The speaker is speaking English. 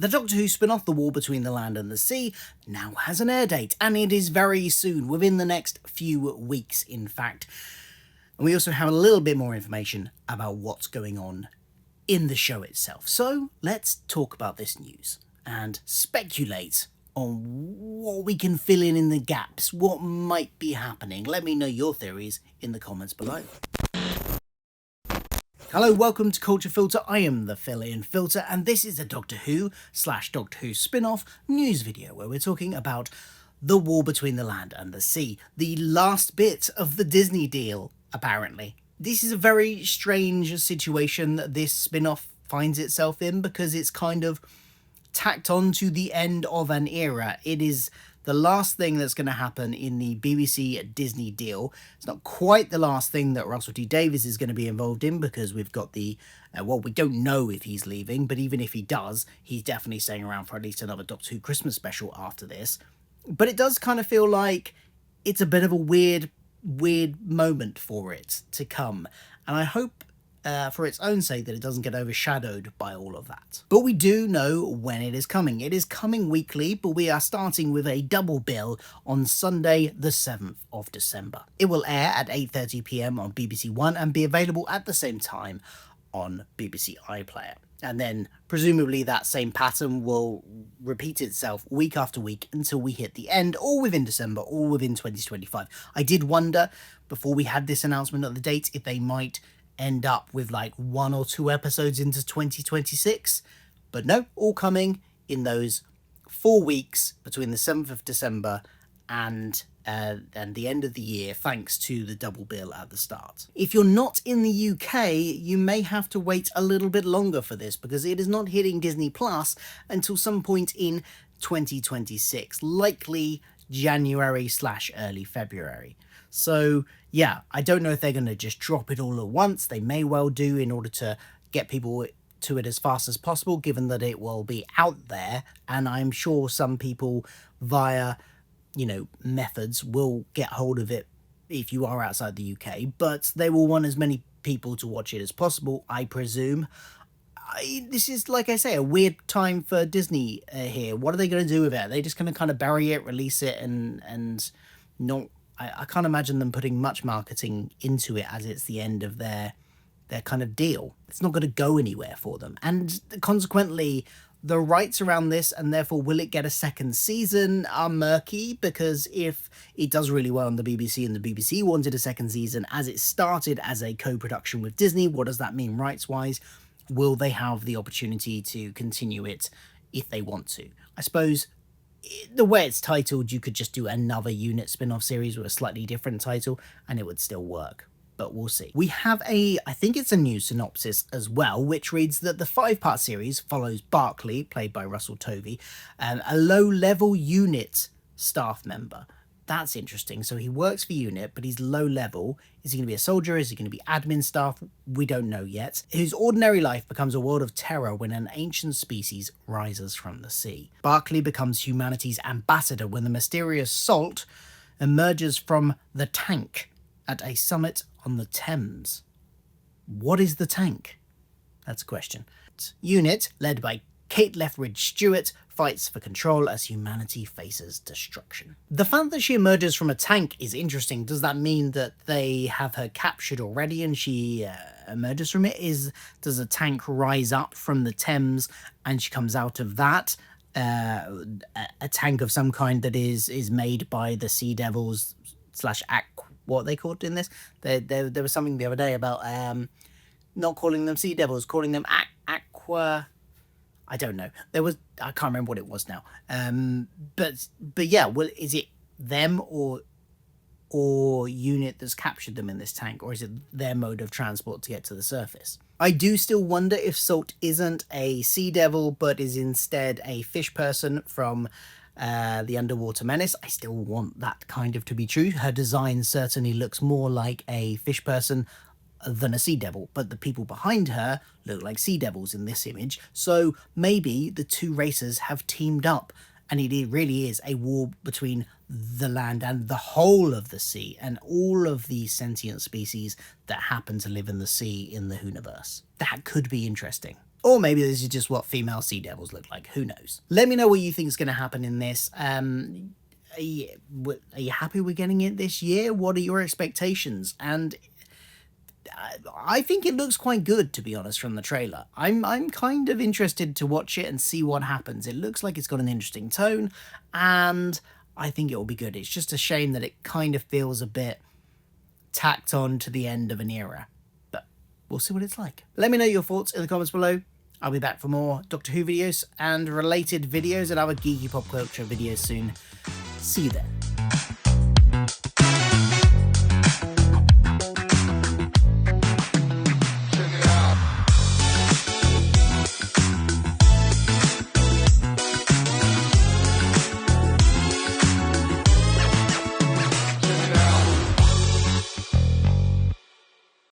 The Doctor Who spin-off, The War Between the Land and the Sea, now has an air date, and it is very soon, within the next few weeks, in fact. And we also have a little bit more information about what's going on in the show itself. So let's talk about this news and speculate on what we can fill in the gaps, what might be happening. Let me know your theories in the comments below. Hello, welcome to Culture Filter. I am the fill-in filter, and this is a Doctor Who / Doctor Who spin-off news video where we're talking about The War Between the Land and the Sea, the last bit of the Disney deal, apparently. This is a very strange situation that this spin-off finds itself in, because it's kind of tacked on to the end of an era. It is the last thing that's going to happen in the BBC Disney deal. It's not quite the last thing that Russell T Davies is going to be involved in, because we've got the, well, we don't know if he's leaving, but even if he does, he's definitely staying around for at least another Doctor Who Christmas special after this. But it does kind of feel like it's a bit of a weird moment for it to come. And I hope for its own sake that it doesn't get overshadowed by all of that. But we do know when it is coming. It is coming weekly, but we are starting with a double bill on Sunday the 7th of December. It will air at 8:30 p.m. on BBC One and be available at the same time on BBC iPlayer. And then presumably that same pattern will repeat itself week after week until we hit the end, or within December, or within 2025. I did wonder, before we had this announcement of the date, if they might end up with like 1 or 2 episodes into 2026, but no, all coming in those 4 weeks between the 7th of December and the end of the year, thanks to the double bill at the start. If you're not in the UK, you may have to wait a little bit longer for this, because it is not hitting Disney Plus until some point in 2026, likely January / early February. So yeah, I don't know if they're going to just drop it all at once. They may well do, in order to get people to it as fast as possible, given that it will be out there. And I'm sure some people via, methods will get hold of it if you are outside the UK, but they will want as many people to watch it as possible, I presume. This is, like I say, a weird time for Disney here. What are they going to do with it? Are they just going to kind of bury it, release it, and not... I can't imagine them putting much marketing into it, as it's the end of their kind of deal. It's not going to go anywhere for them. And consequently, the rights around this, and therefore will it get a second season, are murky, because if it does really well on the BBC and the BBC wanted a second season as it started as a co-production with Disney, what does that mean rights-wise? Will they have the opportunity to continue it if they want to? I suppose the way it's titled, you could just do another unit spin-off series with a slightly different title and it would still work, but we'll see. We have I think it's a new synopsis as well, which reads that the 5-part series follows Barclay, played by Russell Tovey, a low-level unit staff member. That's interesting. So he works for UNIT, but he's low level. Is he going to be a soldier? Is he going to be admin staff? We don't know yet. Whose ordinary life becomes a world of terror when an ancient species rises from the sea. Barclay becomes humanity's ambassador when the mysterious Salt emerges from the tank at a summit on the Thames. What is the tank? That's a question. UNIT, led by Kate Lethbridge-Stewart, fights for control as humanity faces destruction. The fact that she emerges from a tank is interesting. Does that mean that they have her captured already and she emerges from it? Does a tank rise up from the Thames and she comes out of that? A tank of some kind that is made by the Sea Devils / what are they called in this? There was something the other day about not calling them Sea Devils, calling them Aqua... I don't know. I can't remember what it was now. But yeah, well, is it them or UNIT that's captured them in this tank, or is it their mode of transport to get to the surface? I do still wonder if Salt isn't a sea devil, but is instead a fish person from the Underwater Menace. I still want that kind of to be true. Her design certainly looks more like a fish person than a sea devil, but the people behind her look like sea devils in this image, so maybe the two races have teamed up and it really is a war between the land and the whole of the sea and all of these sentient species that happen to live in the sea in the Whoniverse. That could be interesting. Or maybe this is just what female sea devils look like. Who knows? Let me know what you think is going to happen in this. Are you happy we're getting it this year? What are your expectations? And I think it looks quite good, to be honest, from the trailer. I'm kind of interested to watch it and see what happens. It looks like it's got an interesting tone, and I think it will be good. It's just a shame that it kind of feels a bit tacked on to the end of an era. But we'll see what it's like. Let me know your thoughts in the comments below. I'll be back for more Doctor Who videos and related videos and other geeky pop culture videos soon. See you then.